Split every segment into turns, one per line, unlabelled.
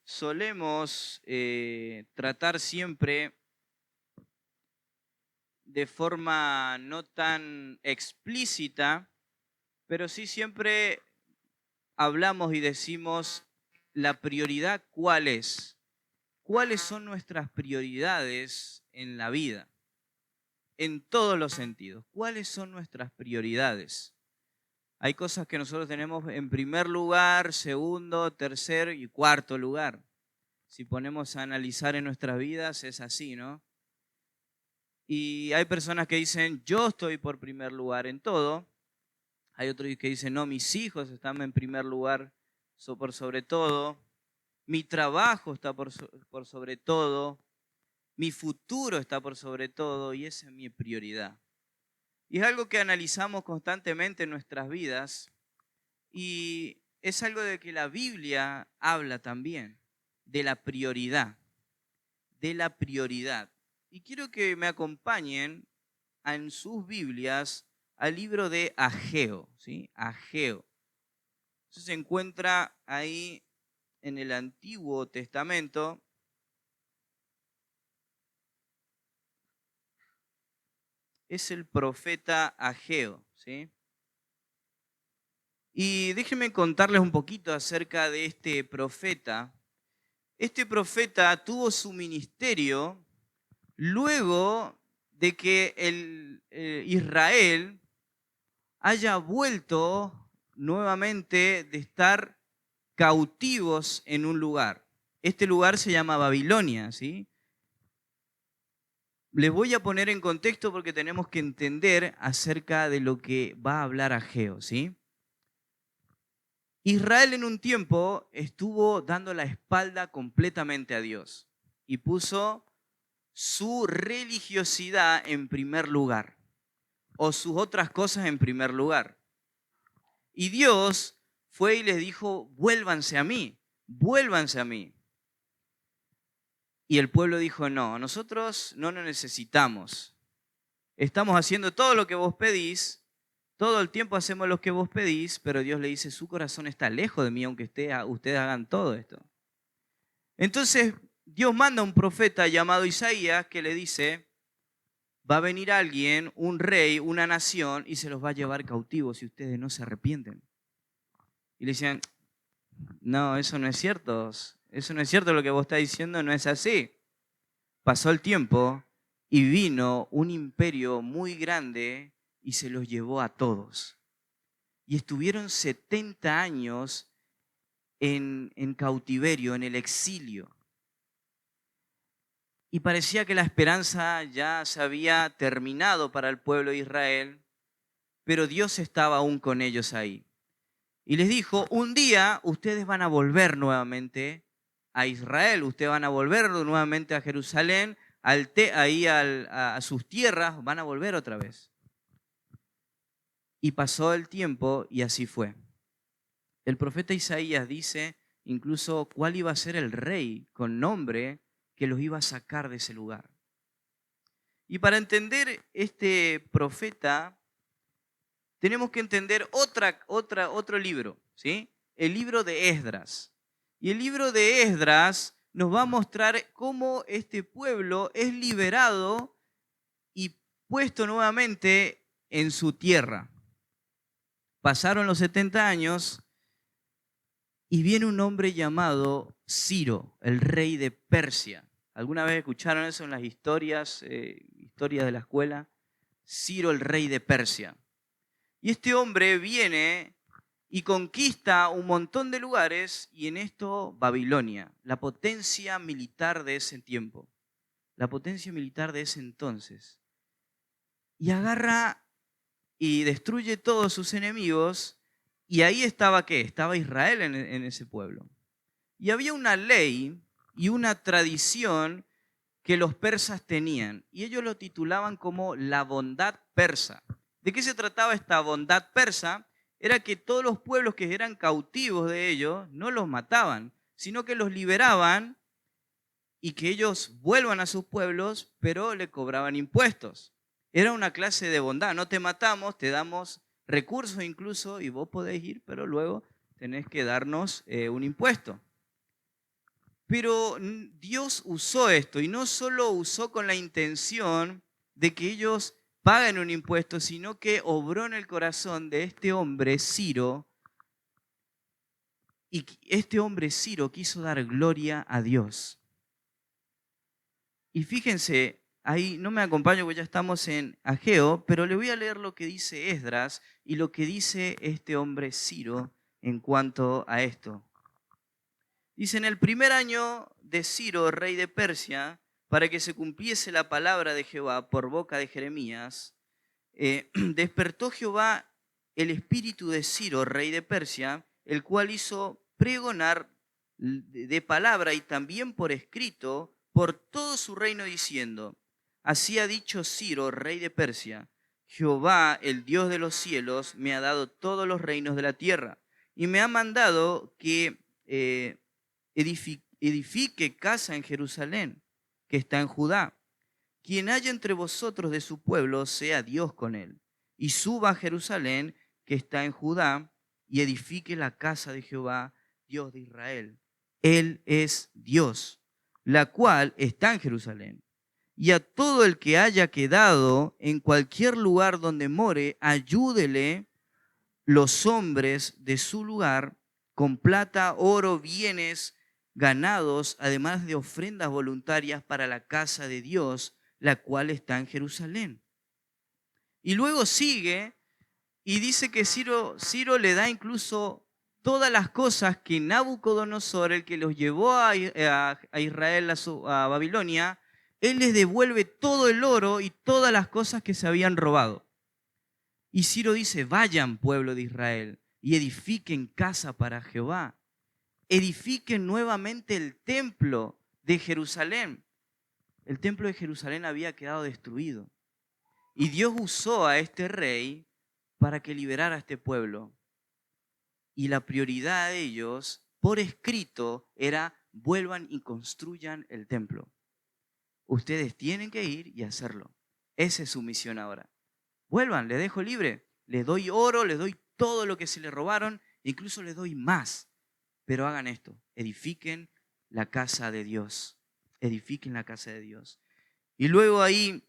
solemos tratar siempre de forma no tan explícita, pero sí siempre hablamos y decimos la prioridad cuál es. ¿Cuáles son nuestras prioridades en la vida? En todos los sentidos. ¿Cuáles son nuestras prioridades? Hay cosas que nosotros tenemos en primer lugar, segundo, tercer y cuarto lugar. Si ponemos a analizar en nuestras vidas, es así, ¿no? Y hay personas que dicen, yo estoy por primer lugar en todo. Hay otros que dicen, no, mis hijos están en primer lugar por sobre todo. Mi trabajo está por sobre todo. Mi futuro está por sobre todo y esa es mi prioridad. Y es algo que analizamos constantemente en nuestras vidas y es algo de que la Biblia habla también, de la prioridad, de la prioridad. Y quiero que me acompañen en sus Biblias al libro de Ageo, ¿sí? Ageo. Eso se encuentra ahí en el Antiguo Testamento. Es el profeta Ageo, ¿sí? Y déjenme contarles un poquito acerca de este profeta. Este profeta tuvo su ministerio luego de que Israel haya vuelto nuevamente de estar cautivos en un lugar. Este lugar se llama Babilonia, ¿sí? Les voy a poner en contexto porque tenemos que entender acerca de lo que va a hablar Ageo, ¿sí? Israel en un tiempo estuvo dando la espalda completamente a Dios y puso su religiosidad en primer lugar o sus otras cosas en primer lugar. Y Dios fue y les dijo, vuélvanse a mí, vuélvanse a mí. Y el pueblo dijo, no, nosotros no nos necesitamos. Estamos haciendo todo lo que vos pedís, todo el tiempo hacemos lo que vos pedís, pero Dios le dice, su corazón está lejos de mí, aunque ustedes hagan todo esto. Entonces Dios manda a un profeta llamado Isaías que le dice, va a venir alguien, un rey, una nación, y se los va a llevar cautivos si ustedes no se arrepienten. Y le decían, no, eso no es cierto, eso no es cierto, lo que vos estás diciendo no es así. Pasó el tiempo y vino un imperio muy grande y se los llevó a todos. Y estuvieron 70 años en cautiverio, en el exilio. Y parecía que la esperanza ya se había terminado para el pueblo de Israel, pero Dios estaba aún con ellos ahí. Y les dijo, un día ustedes van a volver nuevamente a Israel, ustedes van a volver nuevamente a Jerusalén, a sus tierras, van a volver otra vez. Y pasó el tiempo y así fue. El profeta Isaías dice incluso cuál iba a ser el rey con nombre que los iba a sacar de ese lugar. Y para entender este profeta, tenemos que entender otro libro, ¿sí? El libro de Esdras. Y el libro de Esdras nos va a mostrar cómo este pueblo es liberado y puesto nuevamente en su tierra. Pasaron los 70 años y viene un hombre llamado Ciro, el rey de Persia. ¿Alguna vez escucharon eso en las historias de la escuela? Ciro, el rey de Persia. Y este hombre viene y conquista un montón de lugares, y en esto Babilonia, la potencia militar de ese tiempo, la potencia militar de ese entonces. Y agarra y destruye todos sus enemigos, y ahí estaba ¿qué? Estaba Israel en ese pueblo. Y había una ley y una tradición que los persas tenían, y ellos lo titulaban como la bondad persa. ¿De qué se trataba esta bondad persa? Era que todos los pueblos que eran cautivos de ellos no los mataban, sino que los liberaban y que ellos vuelvan a sus pueblos, pero le cobraban impuestos. Era una clase de bondad, no te matamos, te damos recursos incluso y vos podés ir, pero luego tenés que darnos un impuesto. Pero Dios usó esto y no solo usó con la intención de que ellos paguen un impuesto, sino que obró en el corazón de este hombre, Ciro, y este hombre, Ciro, quiso dar gloria a Dios. Y fíjense, ahí no me acompaño porque ya estamos en Ageo, pero le voy a leer lo que dice Esdras y lo que dice este hombre Ciro en cuanto a esto. Dice, en el primer año de Ciro, rey de Persia, para que se cumpliese la palabra de Jehová por boca de Jeremías, despertó Jehová el espíritu de Ciro, rey de Persia, el cual hizo pregonar de palabra y también por escrito por todo su reino diciendo, así ha dicho Ciro, rey de Persia, Jehová, el Dios de los cielos, me ha dado todos los reinos de la tierra y me ha mandado que edifique casa en Jerusalén, que está en Judá. Quien haya entre vosotros de su pueblo, sea Dios con él. Y suba a Jerusalén, que está en Judá, y edifique la casa de Jehová, Dios de Israel. Él es Dios, la cual está en Jerusalén. Y a todo el que haya quedado en cualquier lugar donde more, ayúdele los hombres de su lugar con plata, oro, bienes, ganados, además de ofrendas voluntarias para la casa de Dios, la cual está en Jerusalén. Y luego sigue y dice que Ciro le da incluso todas las cosas que Nabucodonosor, el que los llevó a Israel, a Babilonia, él les devuelve todo el oro y todas las cosas que se habían robado. Y Ciro dice, vayan pueblo de Israel y edifiquen casa para Jehová. Edifiquen nuevamente el templo de Jerusalén. El templo de Jerusalén había quedado destruido. Y Dios usó a este rey para que liberara a este pueblo. Y la prioridad de ellos, por escrito, era vuelvan y construyan el templo. Ustedes tienen que ir y hacerlo. Esa es su misión ahora. Vuelvan, les dejo libre. Les doy oro, les doy todo lo que se les robaron, incluso les doy más. Pero hagan esto, edifiquen la casa de Dios. Edifiquen la casa de Dios. Y luego ahí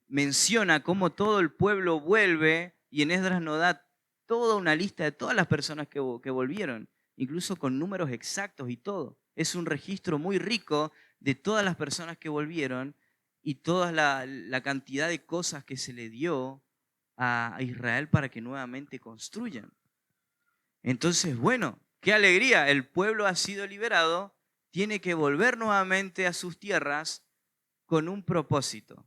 menciona cómo todo el pueblo vuelve y en Esdras nos da toda una lista de todas las personas que volvieron, incluso con números exactos y todo. Es un registro muy rico de todas las personas que volvieron y toda la cantidad de cosas que se le dio a Israel para que nuevamente construyan. Entonces, bueno, qué alegría, el pueblo ha sido liberado, tiene que volver nuevamente a sus tierras con un propósito,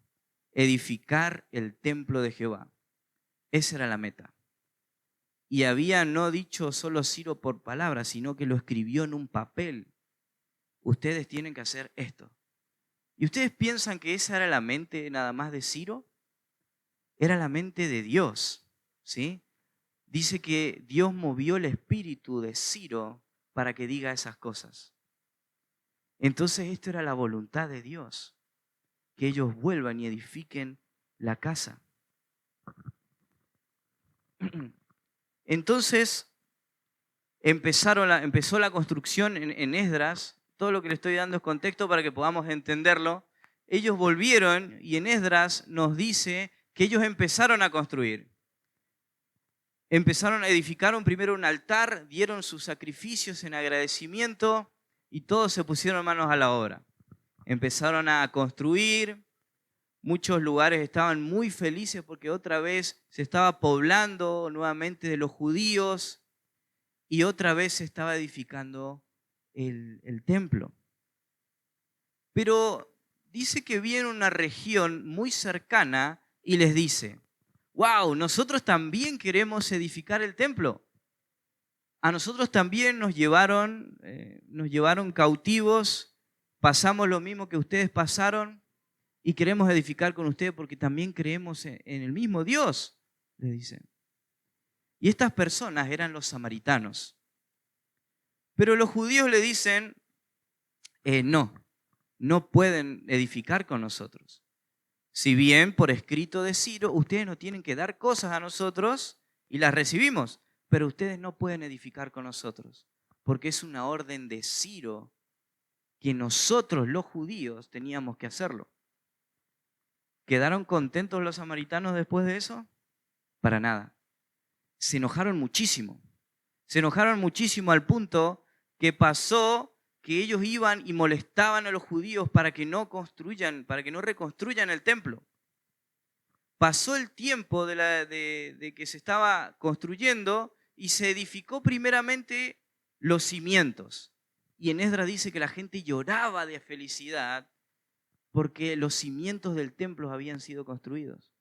edificar el templo de Jehová. Esa era la meta. Y había no dicho solo Ciro por palabras, sino que lo escribió en un papel. Ustedes tienen que hacer esto. ¿Y ustedes piensan que esa era la mente nada más de Ciro? Era la mente de Dios, ¿sí? Dice que Dios movió el espíritu de Ciro para que diga esas cosas. Entonces esto era la voluntad de Dios, que ellos vuelvan y edifiquen la casa. Entonces empezó la construcción en Esdras. Todo lo que le estoy dando es contexto para que podamos entenderlo. Ellos volvieron y en Esdras nos dice que ellos empezaron a construir. Edificaron primero un altar, dieron sus sacrificios en agradecimiento y todos se pusieron manos a la obra. Empezaron a construir, muchos lugares estaban muy felices porque otra vez se estaba poblando nuevamente de los judíos y otra vez se estaba edificando el templo. Pero dice que viene una región muy cercana y les dice, wow, nosotros también queremos edificar el templo. A nosotros también nos llevaron cautivos, pasamos lo mismo que ustedes pasaron y queremos edificar con ustedes porque también creemos en el mismo Dios, le dicen. Y estas personas eran los samaritanos. Pero los judíos le dicen, no pueden edificar con nosotros. Si bien por escrito de Ciro, ustedes nos tienen que dar cosas a nosotros y las recibimos, pero ustedes no pueden edificar con nosotros, porque es una orden de Ciro que nosotros los judíos teníamos que hacerlo. ¿Quedaron contentos los samaritanos después de eso? Para nada. Se enojaron muchísimo. Se enojaron muchísimo al punto que pasó que ellos iban y molestaban a los judíos para que no reconstruyan el templo. Pasó el tiempo de que se estaba construyendo y se edificó primeramente los cimientos. Y en Esdras dice que la gente lloraba de felicidad porque los cimientos del templo habían sido construidos.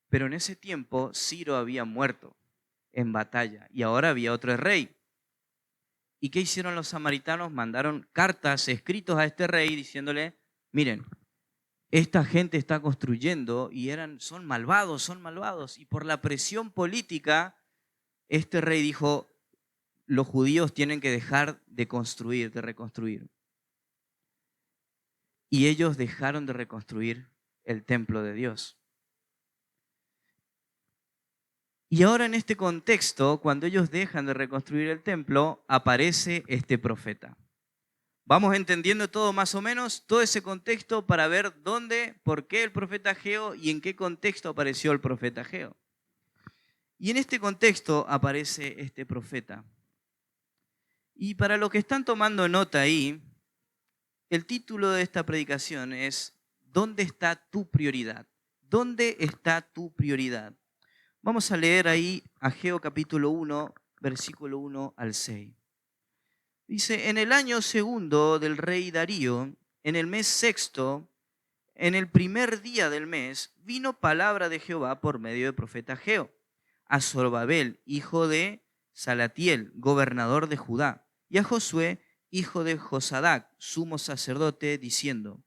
Pero en ese tiempo Ciro había muerto en batalla y ahora había otro rey. ¿Y qué hicieron los samaritanos? Mandaron cartas escritos a este rey diciéndole, miren, esta gente está construyendo y son malvados. Y por la presión política, este rey dijo, los judíos tienen que dejar de construir, de reconstruir. Y ellos dejaron de reconstruir el templo de Dios. Y ahora en este contexto, cuando ellos dejan de reconstruir el templo, aparece este profeta. Vamos entendiendo todo más o menos, todo ese contexto para ver dónde, por qué el profeta Ageo y en qué contexto apareció el profeta Ageo. Y en este contexto aparece este profeta. Y para los que están tomando nota ahí, el título de esta predicación es ¿dónde está tu prioridad? ¿Dónde está tu prioridad? Vamos a leer ahí Ageo capítulo 1, versículo 1 al 6. Dice, en el año segundo del rey Darío, en el mes sexto, en el primer día del mes, vino palabra de Jehová por medio del profeta Ageo, a Zorobabel, hijo de Salatiel, gobernador de Judá, y a Josué, hijo de Josadac, sumo sacerdote, diciendo,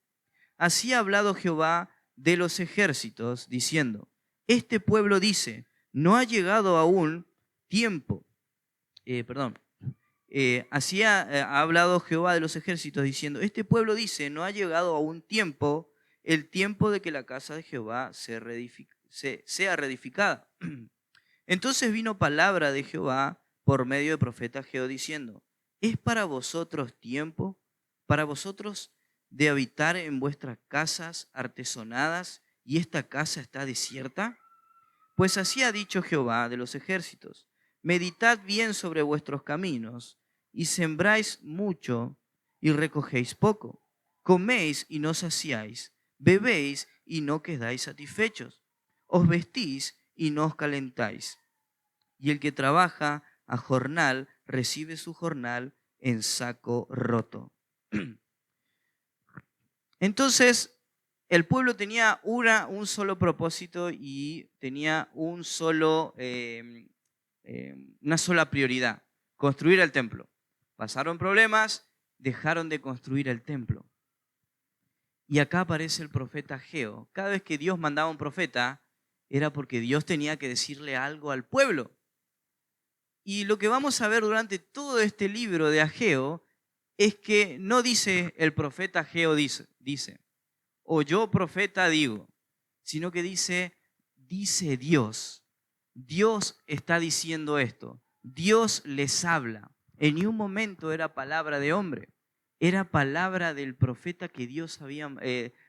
así ha hablado Jehová de los ejércitos, diciendo, este pueblo dice, no ha llegado aún tiempo, ha hablado Jehová de los ejércitos diciendo, este pueblo dice, no ha llegado aún tiempo, el tiempo de que la casa de Jehová sea reedificada. Entonces vino palabra de Jehová por medio del profeta Ageo diciendo, ¿es para vosotros tiempo, para vosotros de habitar en vuestras casas artesonadas y esta casa está desierta? Pues así ha dicho Jehová de los ejércitos, meditad bien sobre vuestros caminos, y sembráis mucho y recogéis poco. Coméis y no saciáis, bebéis y no quedáis satisfechos. Os vestís y no os calentáis. Y el que trabaja a jornal recibe su jornal en saco roto. Entonces, el pueblo tenía un solo propósito y tenía una sola prioridad, construir el templo. Pasaron problemas, dejaron de construir el templo. Y acá aparece el profeta Ageo. Cada vez que Dios mandaba un profeta, era porque Dios tenía que decirle algo al pueblo. Y lo que vamos a ver durante todo este libro de Ageo es que no dice el profeta Ageo dice, o yo profeta digo, sino que dice Dios. Dios está diciendo esto. Dios les habla. En ningún momento era palabra de hombre. Era palabra del profeta que Dios había...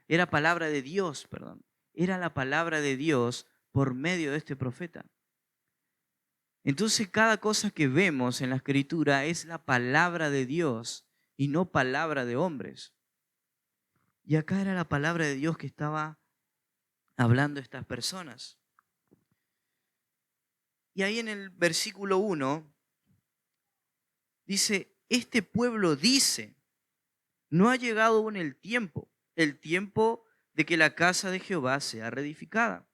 era palabra de Dios, perdón. Era la palabra de Dios por medio de este profeta. Entonces cada cosa que vemos en la Escritura es la palabra de Dios y no palabra de hombres. Y acá era la palabra de Dios que estaba hablando estas personas. Y ahí en el versículo 1 dice, este pueblo dice, no ha llegado aún el tiempo de que la casa de Jehová sea reedificada.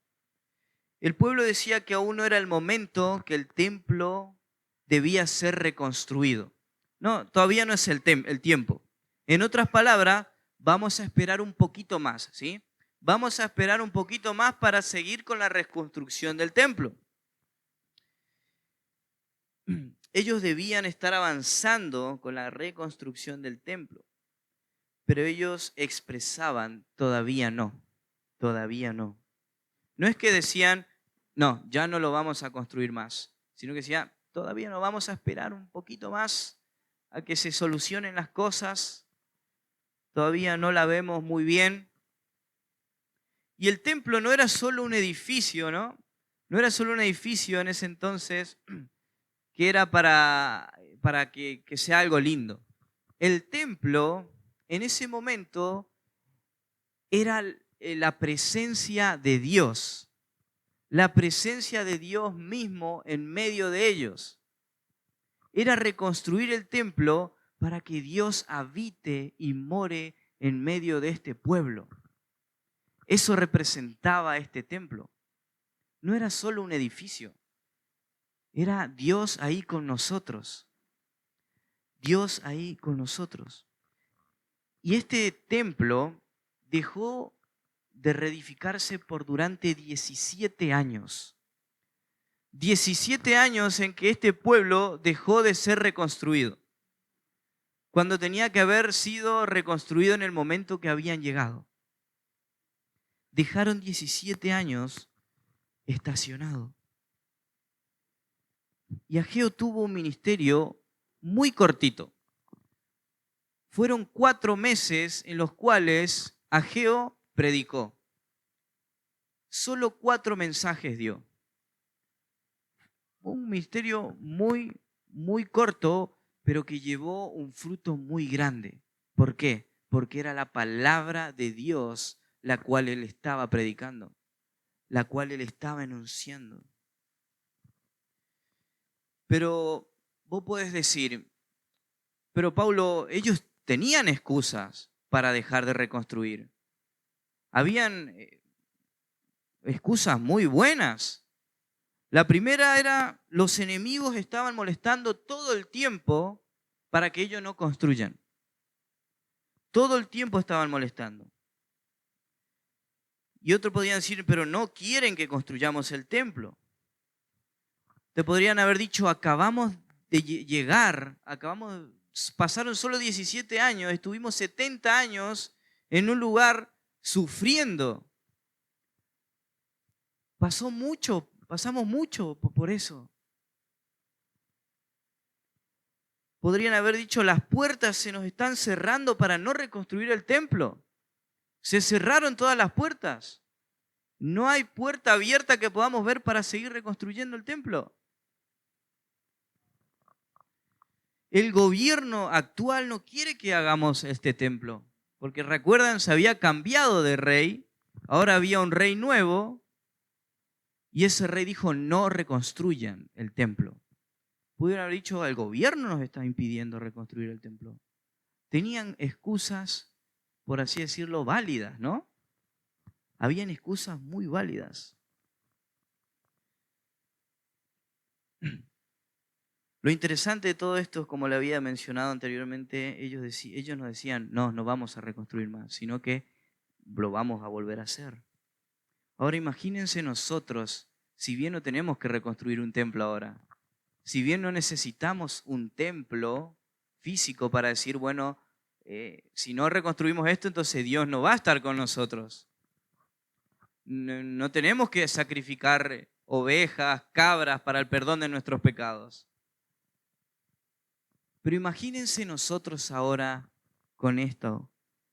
El pueblo decía que aún no era el momento que el templo debía ser reconstruido. No, todavía no es el tiempo. En otras palabras, vamos a esperar un poquito más, ¿sí? Vamos a esperar un poquito más para seguir con la reconstrucción del templo. Ellos debían estar avanzando con la reconstrucción del templo, pero ellos expresaban, todavía no, todavía no. No es que decían, no, ya no lo vamos a construir más, sino que decían, todavía no, vamos a esperar un poquito más a que se solucionen las cosas. Todavía no la vemos muy bien. Y el templo no era solo un edificio, ¿no? No era solo un edificio en ese entonces que era para que sea algo lindo. El templo en ese momento era la presencia de Dios, la presencia de Dios mismo en medio de ellos. Era reconstruir el templo para que Dios habite y more en medio de este pueblo. Eso representaba este templo. No era solo un edificio, era Dios ahí con nosotros. Dios ahí con nosotros. Y este templo dejó de reedificarse por durante 17 años. 17 años en que este pueblo dejó de ser reconstruido, cuando tenía que haber sido reconstruido en el momento que habían llegado. Dejaron 17 años estacionado. Y Ageo tuvo un ministerio muy cortito. Fueron 4 meses en los cuales Ageo predicó. Solo 4 mensajes dio. Un ministerio muy, muy corto, pero que llevó un fruto muy grande. ¿Por qué? Porque era la palabra de Dios la cual él estaba predicando, la cual él estaba enunciando. Pero vos podés decir, pero Pablo, ellos tenían excusas para dejar de reconstruir. Habían excusas muy buenas. La primera era, los enemigos estaban molestando todo el tiempo para que ellos no construyan. Todo el tiempo estaban molestando. Y otros podrían decir, pero no quieren que construyamos el templo. Te podrían haber dicho, acabamos de llegar, pasaron solo 17 años, estuvimos 70 años en un lugar sufriendo. Pasamos mucho por eso. Podrían haber dicho, las puertas se nos están cerrando para no reconstruir el templo. Se cerraron todas las puertas. No hay puerta abierta que podamos ver para seguir reconstruyendo el templo. El gobierno actual no quiere que hagamos este templo, porque recuerdan, se había cambiado de rey, ahora había un rey nuevo, y ese rey dijo, no reconstruyan el templo. Pudieron haber dicho, el gobierno nos está impidiendo reconstruir el templo. Tenían excusas, por así decirlo, válidas, ¿no? Habían excusas muy válidas. Lo interesante de todo esto, como le había mencionado anteriormente, ellos nos decían, no vamos a reconstruir más, sino que lo vamos a volver a hacer. Ahora imagínense nosotros, si bien no tenemos que reconstruir un templo ahora, si bien no necesitamos un templo físico para decir, bueno, si no reconstruimos esto, entonces Dios no va a estar con nosotros. No tenemos que sacrificar ovejas, cabras para el perdón de nuestros pecados. Pero imagínense nosotros ahora con esto,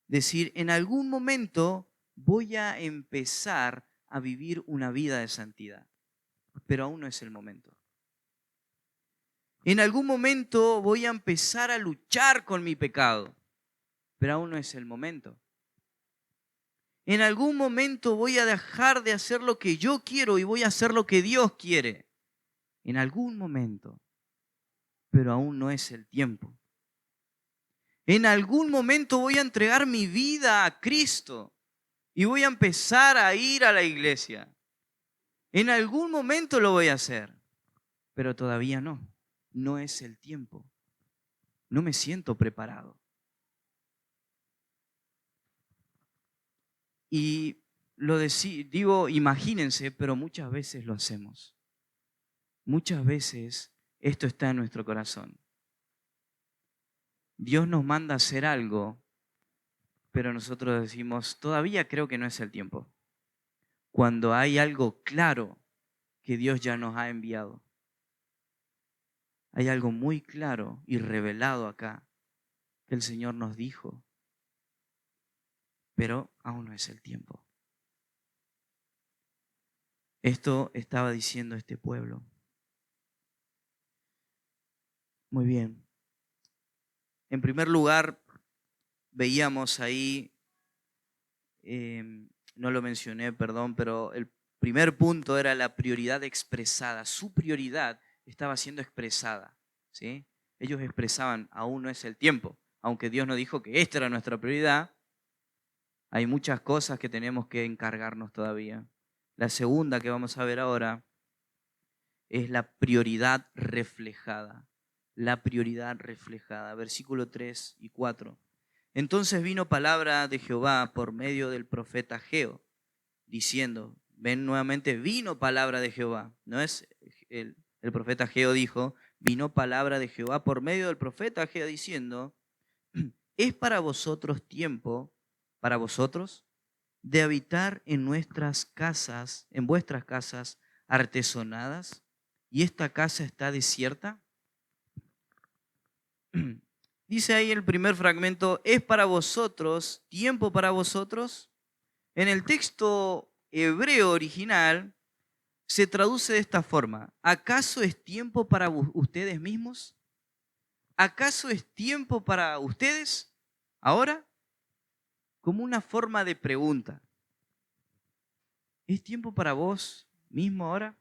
decir, en algún momento voy a empezar a vivir una vida de santidad, pero aún no es el momento. En algún momento voy a empezar a luchar con mi pecado, pero aún no es el momento. En algún momento voy a dejar de hacer lo que yo quiero y voy a hacer lo que Dios quiere. En algún momento, pero aún no es el tiempo. En algún momento voy a entregar mi vida a Cristo y voy a empezar a ir a la iglesia. En algún momento lo voy a hacer, pero todavía no. No es el tiempo. No me siento preparado. Y digo, imagínense, pero muchas veces lo hacemos. Muchas veces esto está en nuestro corazón. Dios nos manda a hacer algo, pero nosotros decimos, todavía creo que no es el tiempo. Cuando hay algo claro que Dios ya nos ha enviado. hay algo muy claro y revelado acá que el Señor nos dijo, pero aún no es el tiempo. Esto estaba diciendo este pueblo. Muy bien. En primer lugar, veíamos ahí, no lo mencioné, perdón, pero el primer punto era la prioridad expresada. Su prioridad estaba siendo expresada, ¿sí? Ellos expresaban, aún no es el tiempo. Aunque Dios nos dijo que esta era nuestra prioridad, hay muchas cosas que tenemos que encargarnos todavía. La segunda que vamos a ver ahora es la prioridad reflejada. La prioridad reflejada. Versículo 3 y 4. Entonces vino palabra de Jehová por medio del profeta Ageo, diciendo, ven nuevamente, vino palabra de Jehová. No es el profeta Ageo dijo, vino palabra de Jehová por medio del profeta Ageo diciendo, es para vosotros tiempo, para vosotros, de habitar en nuestras casas, en vuestras casas artesonadas, y esta casa está desierta. Dice ahí el primer fragmento, es para vosotros, tiempo para vosotros. En el texto hebreo original se traduce de esta forma, ¿acaso es tiempo para ustedes mismos? ¿Acaso es tiempo para ustedes ahora? Como una forma de pregunta. ¿Es tiempo para vos mismo ahora?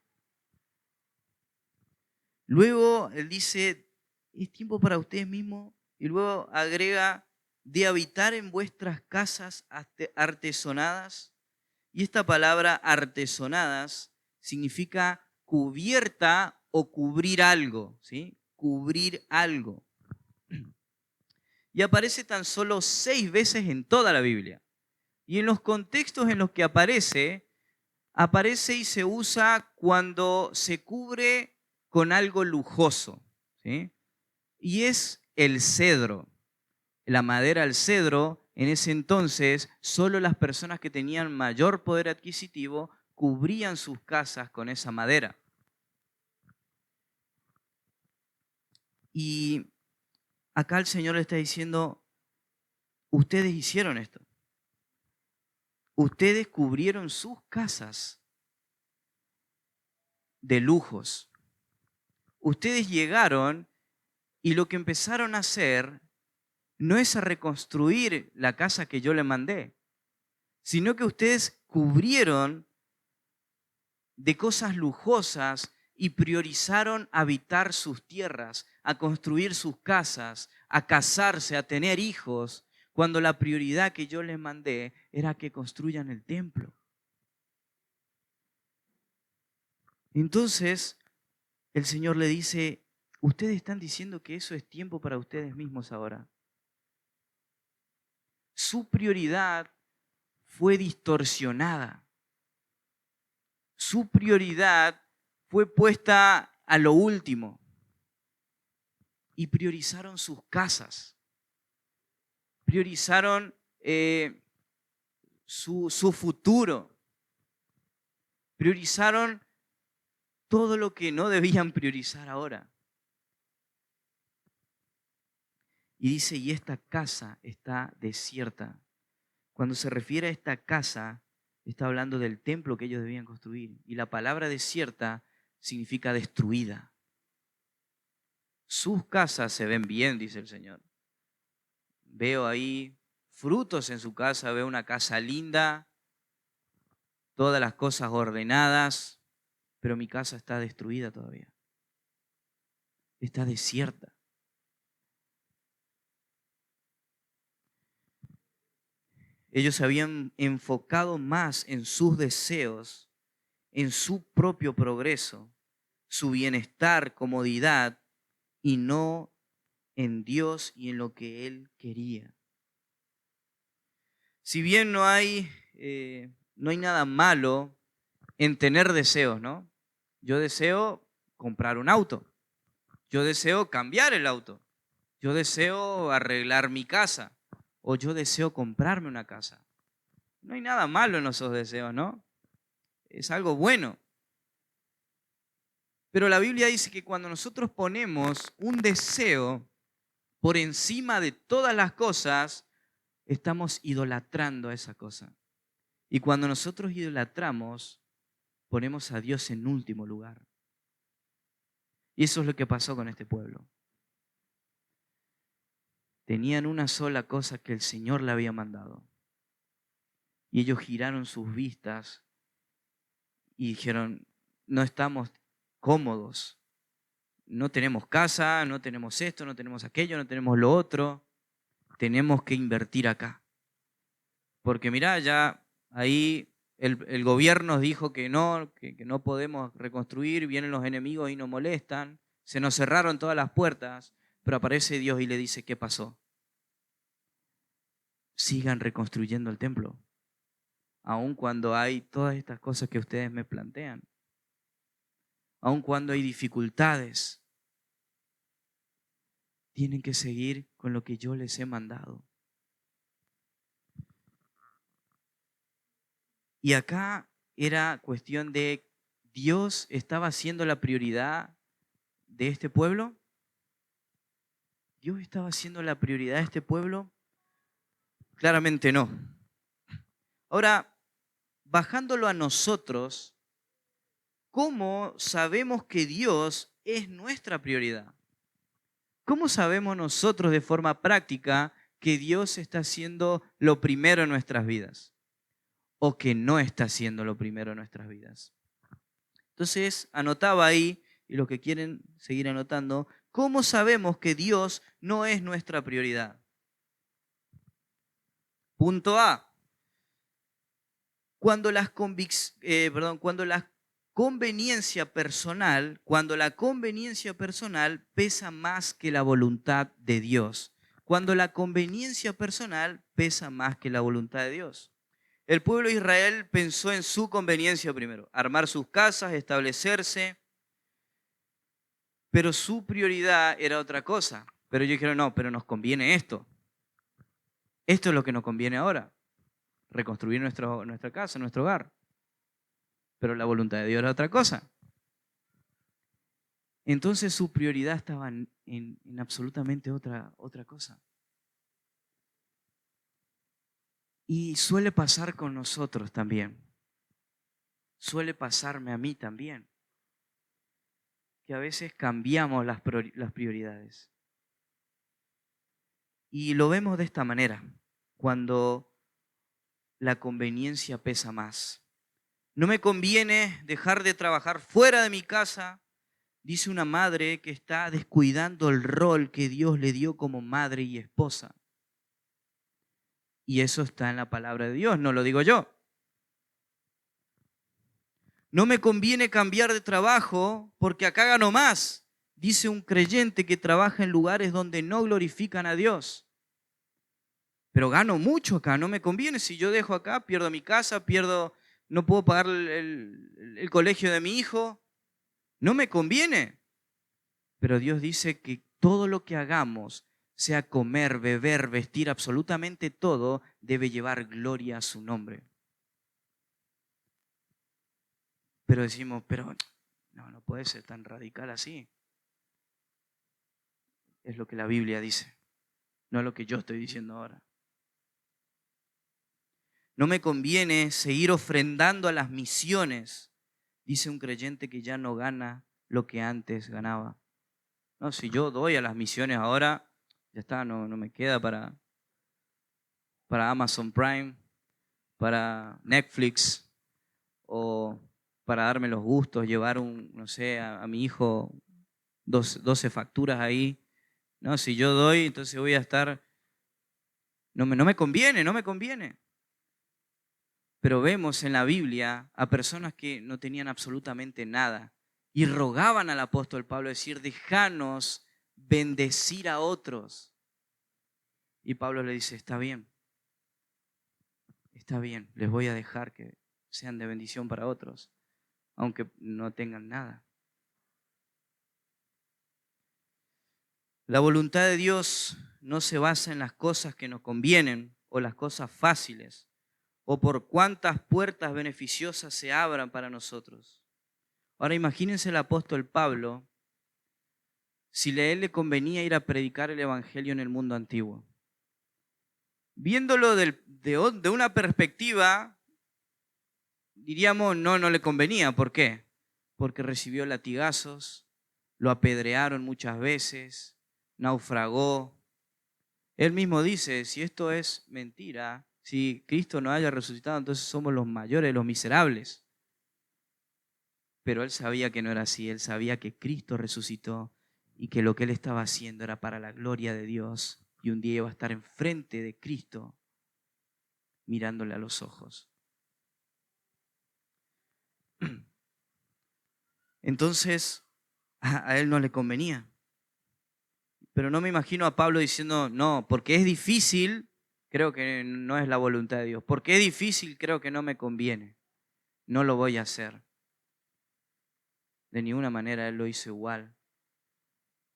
Luego él dice, es tiempo para ustedes mismos. Y luego agrega, de habitar en vuestras casas artesonadas. Y esta palabra artesonadas significa cubierta o cubrir algo, ¿sí? Cubrir algo. Y aparece tan solo 6 veces en toda la Biblia. Y en los contextos en los que aparece y se usa cuando se cubre con algo lujoso, ¿sí? Y es el cedro. La madera del cedro, en ese entonces, solo las personas que tenían mayor poder adquisitivo cubrían sus casas con esa madera. Y acá el Señor le está diciendo, ustedes hicieron esto. Ustedes cubrieron sus casas de lujos. Ustedes llegaron y lo que empezaron a hacer no es a reconstruir la casa que yo le mandé, sino que ustedes cubrieron de cosas lujosas y priorizaron habitar sus tierras, a construir sus casas, a casarse, a tener hijos, cuando la prioridad que yo les mandé era que construyan el templo. Entonces, el Señor le dice, ustedes están diciendo que eso es tiempo para ustedes mismos ahora. Su prioridad fue distorsionada. Su prioridad fue puesta a lo último y priorizaron sus casas, priorizaron su futuro, priorizaron todo lo que no debían priorizar ahora. Y dice, y esta casa está desierta. Cuando se refiere a esta casa, está hablando del templo que ellos debían construir. Y la palabra desierta significa destruida. Sus casas se ven bien, dice el Señor. Veo ahí frutos en su casa, veo una casa linda, todas las cosas ordenadas, pero mi casa está destruida todavía. Está desierta. Ellos se habían enfocado más en sus deseos, en su propio progreso, su bienestar, comodidad, y no en Dios y en lo que Él quería. Si bien no hay nada malo en tener deseos, ¿no? Yo deseo comprar un auto, yo deseo cambiar el auto, yo deseo arreglar mi casa o yo deseo comprarme una casa. No hay nada malo en esos deseos, ¿no? Es algo bueno. Pero la Biblia dice que cuando nosotros ponemos un deseo por encima de todas las cosas, estamos idolatrando a esa cosa. Y cuando nosotros idolatramos, ponemos a Dios en último lugar. Y eso es lo que pasó con este pueblo. Tenían una sola cosa que el Señor le había mandado. Y ellos giraron sus vistas y dijeron, no estamos cómodos. No tenemos casa, no tenemos esto, no tenemos aquello, no tenemos lo otro. Tenemos que invertir acá. Porque mirá, ya ahí el gobierno dijo que no podemos reconstruir, vienen los enemigos y nos molestan. Se nos cerraron todas las puertas, pero aparece Dios y le dice, ¿qué pasó? Sigan reconstruyendo el templo, aun cuando hay todas estas cosas que ustedes me plantean, aun cuando hay dificultades. Tienen que seguir con lo que yo les he mandado. Y acá era cuestión de Dios estaba siendo la prioridad de este pueblo. ¿Dios estaba siendo la prioridad de este pueblo? Claramente no. Ahora, bajándolo a nosotros, ¿cómo sabemos que Dios es nuestra prioridad? ¿Cómo sabemos nosotros de forma práctica que Dios está siendo lo primero en nuestras vidas? ¿O que no está siendo lo primero en nuestras vidas? Entonces, anotaba ahí, y los que quieren seguir anotando, ¿cómo sabemos que Dios no es nuestra prioridad? Punto A. Cuando la conveniencia personal pesa más que la voluntad de Dios. Cuando la conveniencia personal pesa más que la voluntad de Dios. El pueblo de Israel pensó en su conveniencia primero, armar sus casas, establecerse, pero su prioridad era otra cosa. Pero ellos dijeron, no, pero nos conviene esto. Esto es lo que nos conviene ahora, reconstruir nuestra casa, nuestro hogar. Pero la voluntad de Dios era otra cosa. Entonces su prioridad estaba en absolutamente otra cosa. Y suele pasar con nosotros también. Suele pasarme a mí también. Que a veces cambiamos las prioridades. Y lo vemos de esta manera, cuando la conveniencia pesa más. No me conviene dejar de trabajar fuera de mi casa, dice una madre que está descuidando el rol que Dios le dio como madre y esposa. Y eso está en la palabra de Dios, no lo digo yo. No me conviene cambiar de trabajo porque acá gano más, dice un creyente que trabaja en lugares donde no glorifican a Dios. Pero gano mucho acá, no me conviene. Si yo dejo acá, pierdo mi casa, no puedo pagar el colegio de mi hijo. No me conviene. Pero Dios dice que todo lo que hagamos, sea comer, beber, vestir, absolutamente todo, debe llevar gloria a su nombre. Pero decimos, pero no puede ser tan radical así. Es lo que la Biblia dice, no es lo que yo estoy diciendo ahora. No me conviene seguir ofrendando a las misiones, dice un creyente que ya no gana lo que antes ganaba. No, si yo doy a las misiones ahora, ya está, no me queda para Amazon Prime, para Netflix o para darme los gustos, llevar a mi hijo 12 facturas ahí. No, si yo doy, entonces voy a estar... No me conviene. Pero vemos en la Biblia a personas que no tenían absolutamente nada y rogaban al apóstol Pablo decir, déjanos bendecir a otros. Y Pablo le dice, está bien, les voy a dejar que sean de bendición para otros, aunque no tengan nada. La voluntad de Dios no se basa en las cosas que nos convienen o las cosas fáciles o por cuántas puertas beneficiosas se abran para nosotros. Ahora imagínense el apóstol Pablo, si a él le convenía ir a predicar el evangelio en el mundo antiguo. Viéndolo de una perspectiva, diríamos, no le convenía. ¿Por qué? Porque recibió latigazos, lo apedrearon muchas veces, naufragó. Él mismo dice, si esto es mentira, si Cristo no haya resucitado, entonces somos los mayores, los miserables. Pero él sabía que no era así, él sabía que Cristo resucitó y que lo que él estaba haciendo era para la gloria de Dios. Y un día iba a estar enfrente de Cristo, mirándole a los ojos. Entonces, a él no le convenía. Pero no me imagino a Pablo diciendo, no, porque es difícil, creo que no es la voluntad de Dios. Porque es difícil, creo que no me conviene. No lo voy a hacer. De ninguna manera él lo hizo igual.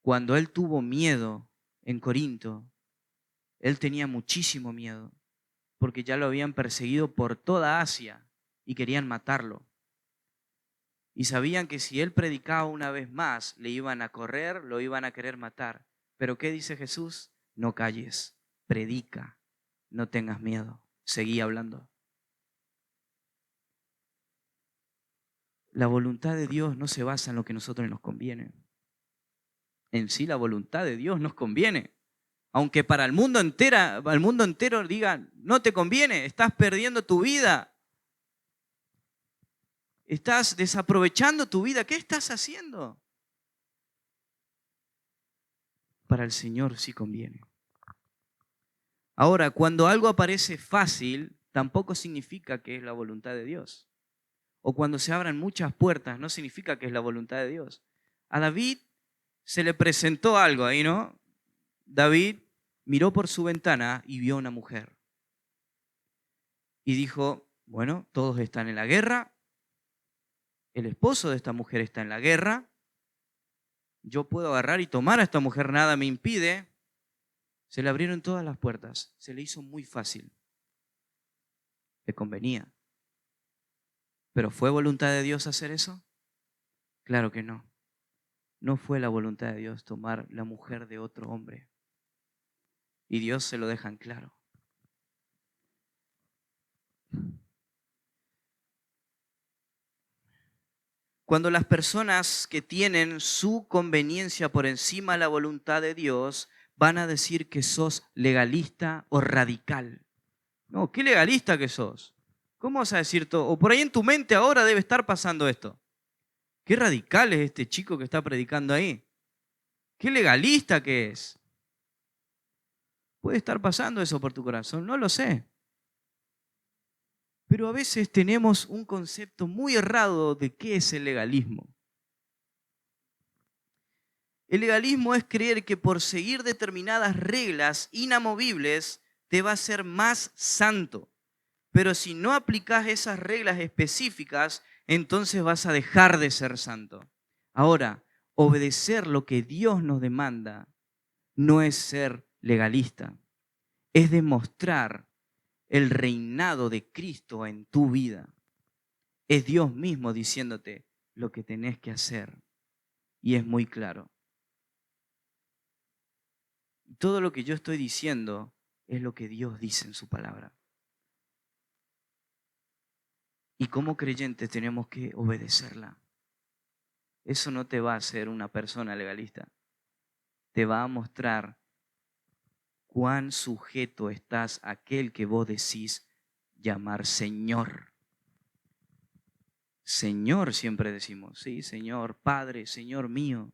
Cuando él tuvo miedo en Corinto, él tenía muchísimo miedo, porque ya lo habían perseguido por toda Asia y querían matarlo. Y sabían que si él predicaba una vez más, le iban a correr, lo iban a querer matar. Pero ¿qué dice Jesús? No calles, predica, no tengas miedo, seguí hablando. La voluntad de Dios no se basa en lo que a nosotros nos conviene. En sí la voluntad de Dios nos conviene. Aunque para el mundo entero digan, no te conviene, estás perdiendo tu vida. Estás desaprovechando tu vida. ¿Qué estás haciendo? Para el Señor sí conviene. Ahora, cuando algo aparece fácil, tampoco significa que es la voluntad de Dios. O cuando se abran muchas puertas, no significa que es la voluntad de Dios. A David se le presentó algo ahí, ¿no? David miró por su ventana y vio a una mujer. Y dijo, bueno, todos están en la guerra, el esposo de esta mujer está en la guerra, yo puedo agarrar y tomar a esta mujer, nada me impide. Se le abrieron todas las puertas, se le hizo muy fácil. Le convenía. ¿Pero fue voluntad de Dios hacer eso? Claro que no. No fue la voluntad de Dios tomar la mujer de otro hombre. Y Dios se lo deja en claro. Cuando las personas que tienen su conveniencia por encima de la voluntad de Dios van a decir que sos legalista o radical. No, qué legalista que sos. ¿Cómo vas a decir todo? O por ahí en tu mente ahora debe estar pasando esto. Qué radical es este chico que está predicando ahí. Qué legalista que es. Puede estar pasando eso por tu corazón, no lo sé. Pero a veces tenemos un concepto muy errado de qué es el legalismo. El legalismo es creer que por seguir determinadas reglas inamovibles te va a hacer más santo. Pero si no aplicas esas reglas específicas, entonces vas a dejar de ser santo. Ahora, obedecer lo que Dios nos demanda no es ser legalista, es demostrar el reinado de Cristo en tu vida. Es Dios mismo diciéndote lo que tenés que hacer. Y es muy claro. Todo lo que yo estoy diciendo es lo que Dios dice en su palabra. Y como creyentes tenemos que obedecerla. Eso no te va a hacer una persona legalista. Te va a mostrar cuán sujeto estás a aquel que vos decís llamar Señor. Señor siempre decimos, sí, Señor, Padre, Señor mío.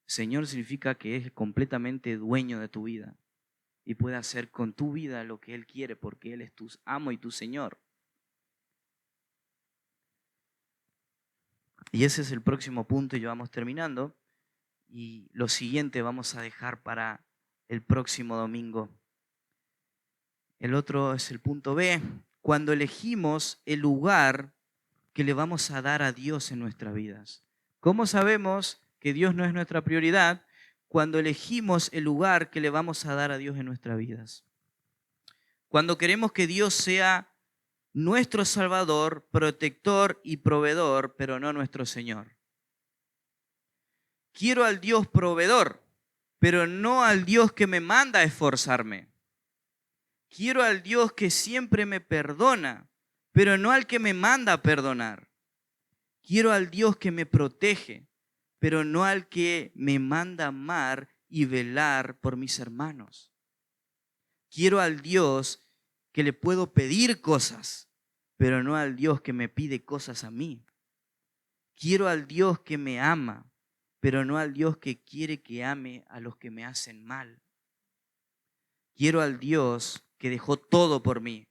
Señor significa que es completamente dueño de tu vida y puede hacer con tu vida lo que Él quiere porque Él es tu amo y tu Señor. Y ese es el próximo punto y ya vamos terminando. Y lo siguiente vamos a dejar para el próximo domingo. El otro es el punto B. Cuando elegimos el lugar que le vamos a dar a Dios en nuestras vidas. ¿Cómo sabemos que Dios no es nuestra prioridad? Cuando elegimos el lugar que le vamos a dar a Dios en nuestras vidas. Cuando queremos que Dios sea nuestro Salvador, protector y proveedor, pero no nuestro Señor. Quiero al Dios proveedor, pero no al Dios que me manda a esforzarme. Quiero al Dios que siempre me perdona, pero no al que me manda a perdonar. Quiero al Dios que me protege, pero no al que me manda a amar y velar por mis hermanos. Quiero al Dios que le puedo pedir cosas, pero no al Dios que me pide cosas a mí. Quiero al Dios que me ama, pero no al Dios que quiere que ame a los que me hacen mal. Quiero al Dios que dejó todo por mí,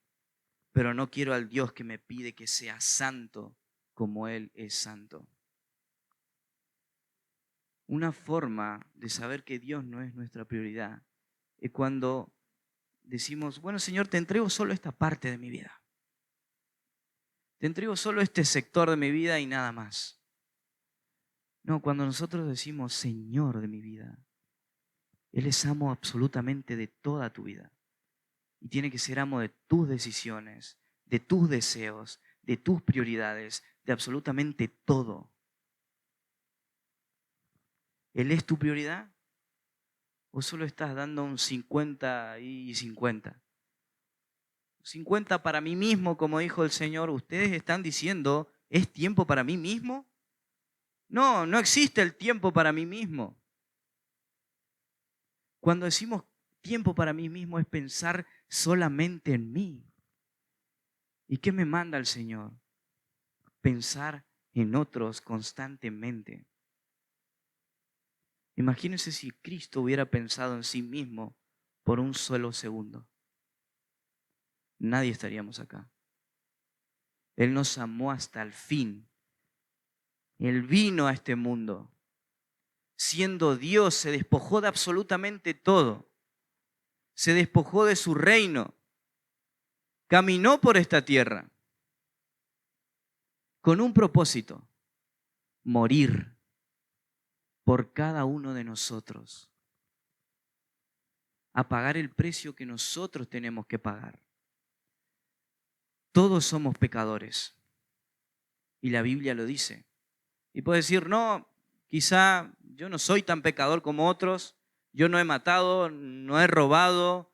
pero no quiero al Dios que me pide que sea santo como Él es santo. Una forma de saber que Dios no es nuestra prioridad es cuando decimos, bueno, Señor, te entrego solo esta parte de mi vida. Te entrego solo este sector de mi vida y nada más. No, cuando nosotros decimos, Señor de mi vida, Él es amo absolutamente de toda tu vida. Y tiene que ser amo de tus decisiones, de tus deseos, de tus prioridades, de absolutamente todo. ¿Él es tu prioridad? ¿O solo estás dando un 50 y 50? 50 para mí mismo, como dijo el Señor. ¿Ustedes están diciendo, ¿es tiempo para mí mismo? No, no existe el tiempo para mí mismo. Cuando decimos tiempo para mí mismo es pensar solamente en mí. ¿Y qué me manda el Señor? Pensar en otros constantemente. Imagínense si Cristo hubiera pensado en sí mismo por un solo segundo. Nadie estaríamos acá. Él nos amó hasta el fin. Él vino a este mundo. Siendo Dios, se despojó de absolutamente todo. Se despojó de su reino. Caminó por esta tierra con un propósito: morir por cada uno de nosotros, a pagar el precio que nosotros tenemos que pagar. Todos somos pecadores y la Biblia lo dice. Y puedes decir, no, quizá yo no soy tan pecador como otros, yo no he matado, no he robado,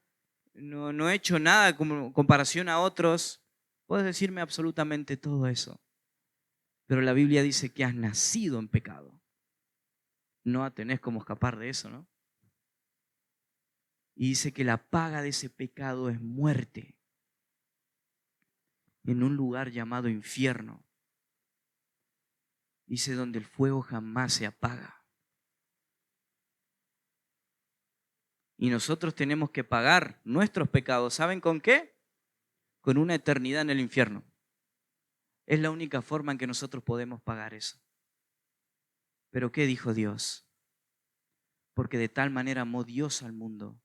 no he hecho nada como comparación a otros. Puedes decirme absolutamente todo eso. Pero la Biblia dice que has nacido en pecado. No tenés cómo escapar de eso, ¿no? Y dice que la paga de ese pecado es muerte en un lugar llamado infierno. Dice donde el fuego jamás se apaga. Y nosotros tenemos que pagar nuestros pecados. ¿Saben con qué? Con una eternidad en el infierno. Es la única forma en que nosotros podemos pagar eso. ¿Pero qué dijo Dios? Porque de tal manera amó Dios al mundo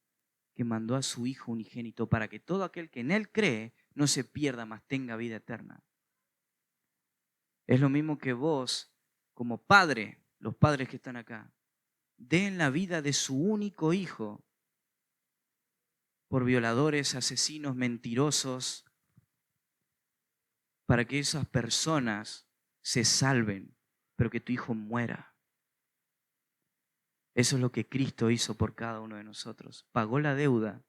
que mandó a su Hijo unigénito para que todo aquel que en Él cree no se pierda, mas tenga vida eterna. Es lo mismo que vos, como padre, los padres que están acá, den la vida de su único hijo por violadores, asesinos, mentirosos, para que esas personas se salven, pero que tu hijo muera. Eso es lo que Cristo hizo por cada uno de nosotros. Pagó la deuda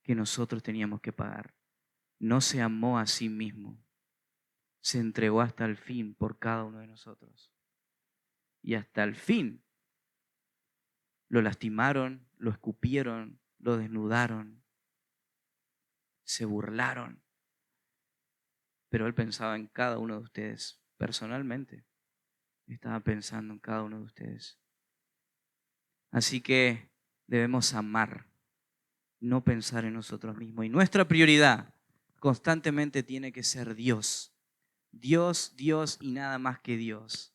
que nosotros teníamos que pagar. No se amó a sí mismo. Se entregó hasta el fin por cada uno de nosotros. Y hasta el fin lo lastimaron, lo escupieron, lo desnudaron, se burlaron. Pero Él pensaba en cada uno de ustedes personalmente. Estaba pensando en cada uno de ustedes. Así que debemos amar, no pensar en nosotros mismos. Y nuestra prioridad constantemente tiene que ser Dios. Dios, Dios y nada más que Dios.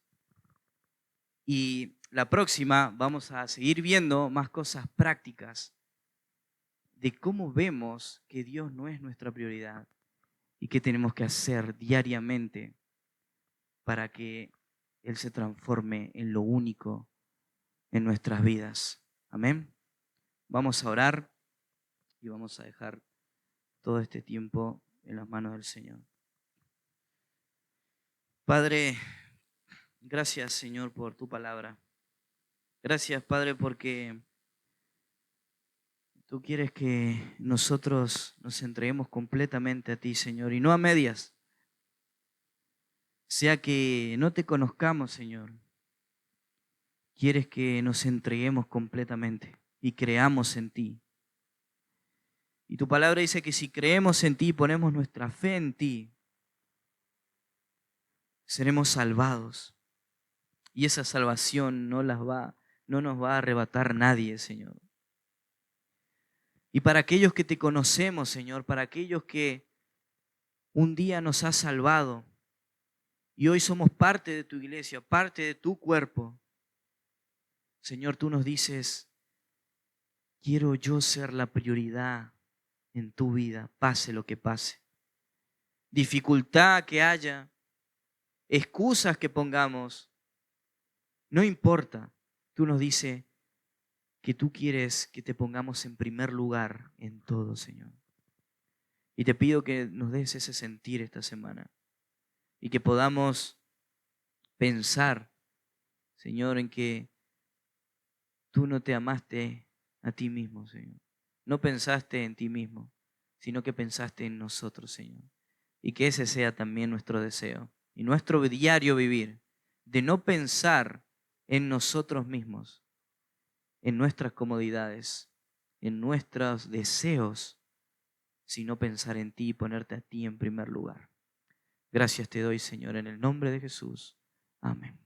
Y la próxima vamos a seguir viendo más cosas prácticas de cómo vemos que Dios no es nuestra prioridad y qué tenemos que hacer diariamente para que Él se transforme en lo único en nuestras vidas. Amén. Vamos a orar y vamos a dejar todo este tiempo en las manos del Señor. Padre, gracias, Señor, por tu palabra. Gracias, Padre, porque tú quieres que nosotros nos entreguemos completamente a ti, Señor, y no a medias. Sea que no te conozcamos, Señor, quieres que nos entreguemos completamente y creamos en ti. Y tu palabra dice que si creemos en ti y ponemos nuestra fe en ti, seremos salvados. Y esa salvación no nos va a arrebatar nadie, Señor. Y para aquellos que te conocemos, Señor, para aquellos que un día nos has salvado y hoy somos parte de tu iglesia, parte de tu cuerpo, Señor, tú nos dices, quiero yo ser la prioridad en tu vida, pase lo que pase. Dificultad que haya, excusas que pongamos, no importa. Tú nos dices que tú quieres que te pongamos en primer lugar en todo, Señor. Y te pido que nos des ese sentir esta semana y que podamos pensar, Señor, en que tú no te amaste a ti mismo, Señor. No pensaste en ti mismo, sino que pensaste en nosotros, Señor. Y que ese sea también nuestro deseo y nuestro diario vivir, de no pensar en nosotros mismos, en nuestras comodidades, en nuestros deseos, sino pensar en ti y ponerte a ti en primer lugar. Gracias te doy, Señor, en el nombre de Jesús. Amén.